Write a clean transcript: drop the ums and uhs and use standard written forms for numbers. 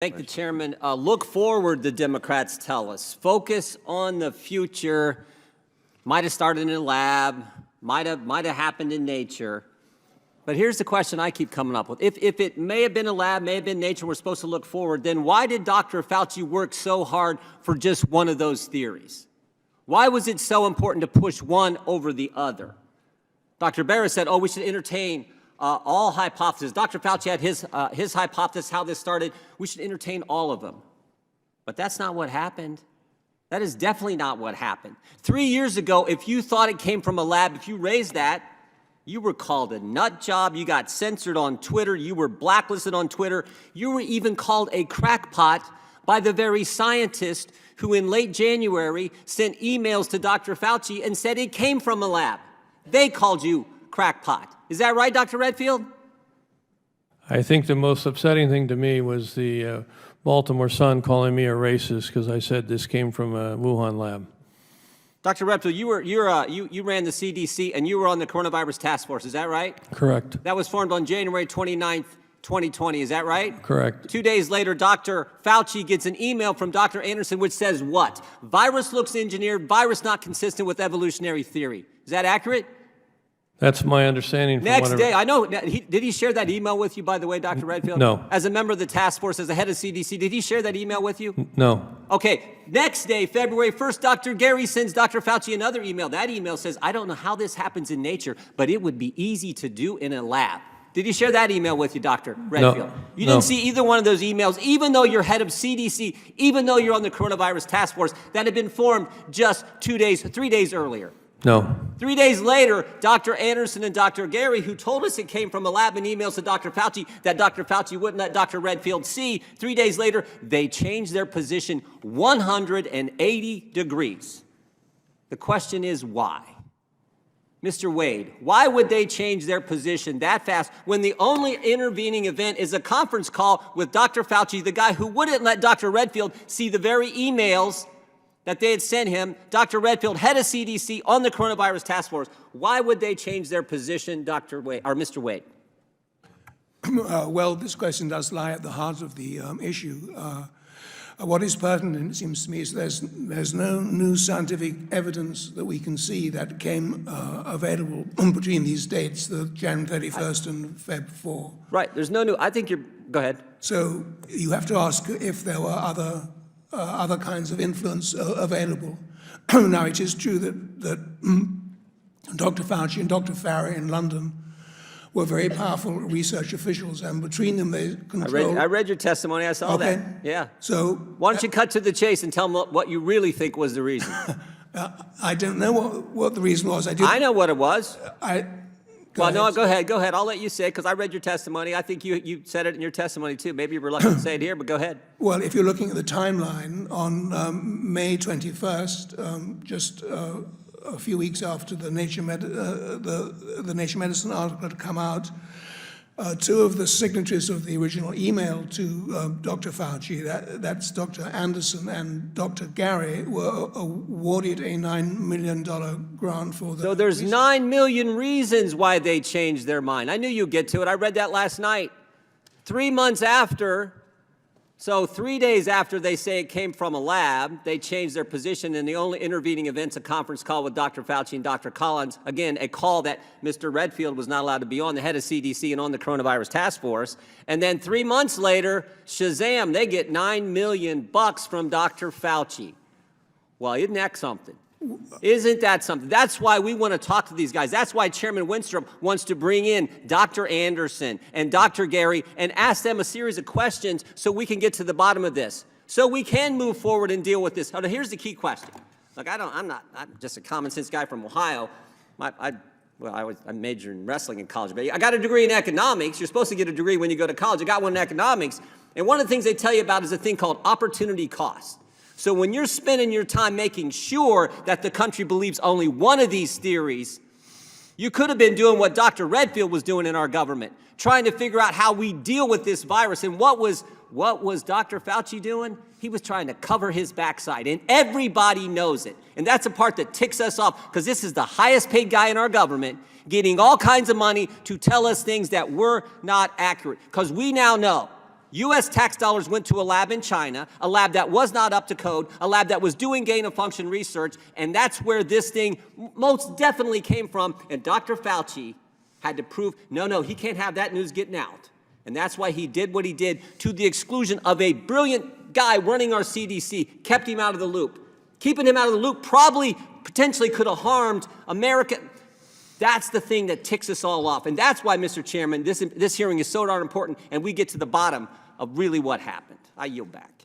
Thank the chairman. Look forward, the Democrats tell us. Focus on the future. Might have started in a lab, might have happened in nature. But here's the question I keep coming up with. If it may have been a lab, may have been nature, we're supposed to look forward, then why did Dr. Fauci work so hard for just one of those theories? Why was it so important to push one over the other? Dr. Barra said, oh, we should entertain all hypotheses. Dr. Fauci had his hypothesis, how this started. We should entertain all of them. But that's not what happened. That is definitely not what happened. 3 years ago, if you thought it came from a lab, if you raised that, you were called a nut job. You got censored on Twitter. You were blacklisted on Twitter. You were even called a crackpot by the very scientist who in late January sent emails to Dr. Fauci and said it came from a lab. They called you crackpot. Is that right, Dr. Redfield? I think the most upsetting thing to me was the Baltimore Sun calling me a racist because I said this came from a Wuhan lab. Dr. Redfield, you ran the CDC and you were on the coronavirus task force. Is that right? Correct. That was formed on January 29th, 2020. Is that right? Correct. 2 days later, Dr. Fauci gets an email from Dr. Anderson which says what? Virus looks engineered, virus not consistent with evolutionary theory. Is that accurate? That's my understanding. Next day, I know, did he share that email with you, by the way, Dr. Redfield? No. As a member of the task force, as the head of CDC, did he share that email with you? No. Okay, next day, February 1st, Dr. Gary sends Dr. Fauci another email. That email says, I don't know how this happens in nature, but it would be easy to do in a lab. Did he share that email with you, Dr. Redfield? No. You didn't see either one of those emails, even though you're head of CDC, even though you're on the coronavirus task force that had been formed just 3 days earlier. No. 3 days later, Dr. Anderson and Dr. Gary, who told us it came from a lab in emails to Dr. Fauci that Dr. Fauci wouldn't let Dr. Redfield see, 3 days later, they changed their position 180 degrees. The question is why? Mr. Wade, why would they change their position that fast when the only intervening event is a conference call with Dr. Fauci, the guy who wouldn't let Dr. Redfield see the very emails that they had sent him, Dr. Redfield, head of CDC on the coronavirus task force? Why would they change their position, Dr. Wade, or Mr. Wade? Well, this question does lie at the heart of the issue. What is pertinent, it seems to me, is there's no new scientific evidence that we can see that came available between these dates, the January 31st and Feb 4. Right, there's no new, I think you're, go ahead. So you have to ask if there were other kinds of influence available. Now, it is true that Dr. Fauci and Dr. Farah in London were very powerful research officials, and between them they controlled... I read your testimony, I saw that. Yeah. So... Why don't you cut to the chase and tell them what you really think was the reason? I don't know what the reason was. I know what it was. Well, no, go ahead. I'll let you say it because I read your testimony. I think you said it in your testimony too. Maybe you're reluctant to say it here, but go ahead. Well, if you're looking at the timeline, on May 21st, just a few weeks after the Nature Medicine article had come out, two of the signatories of the original email to Dr. Fauci, that's Dr. Anderson and Dr. Gary, were awarded a $9 million grant for the... So there's 9 million reasons why they changed their mind. I knew you'd get to it. I read that last night. 3 months after, so 3 days after they say it came from a lab, they changed their position, and the only intervening event's a conference call with Dr. Fauci and Dr. Collins. Again, a call that Mr. Redfield was not allowed to be on, the head of CDC and on the coronavirus task force. And then 3 months later, shazam, they get $9 million from Dr. Fauci. Well, isn't that something? Isn't that something? That's why we want to talk to these guys. That's why Chairman Winstrup wants to bring in Dr. Anderson and Dr. Gary and ask them a series of questions so we can get to the bottom of this, so we can move forward and deal with this. Now, here's the key question. Look, I'm just a common sense guy from Ohio. I majored in wrestling in college, but I got a degree in economics. You're supposed to get a degree when you go to college. I got one in economics. And one of the things they tell you about is a thing called opportunity cost. So when you're spending your time making sure that the country believes only one of these theories, you could have been doing what Dr. Redfield was doing in our government, trying to figure out how we deal with this virus. And what was Dr. Fauci doing? He was trying to cover his backside, and everybody knows it. And that's the part that ticks us off, because this is the highest paid guy in our government getting all kinds of money to tell us things that were not accurate. Because we now know U.S. tax dollars went to a lab in China, a lab that was not up to code, a lab that was doing gain-of-function research, and that's where this thing most definitely came from. And Dr. Fauci had to prove, no, he can't have that news getting out. And that's why he did what he did, to the exclusion of a brilliant guy running our CDC, kept him out of the loop. Keeping him out of the loop probably potentially could have harmed America. That's the thing that ticks us all off. And that's why, Mr. Chairman, this hearing is so darn important, and we get to the bottom of really what happened. I yield back.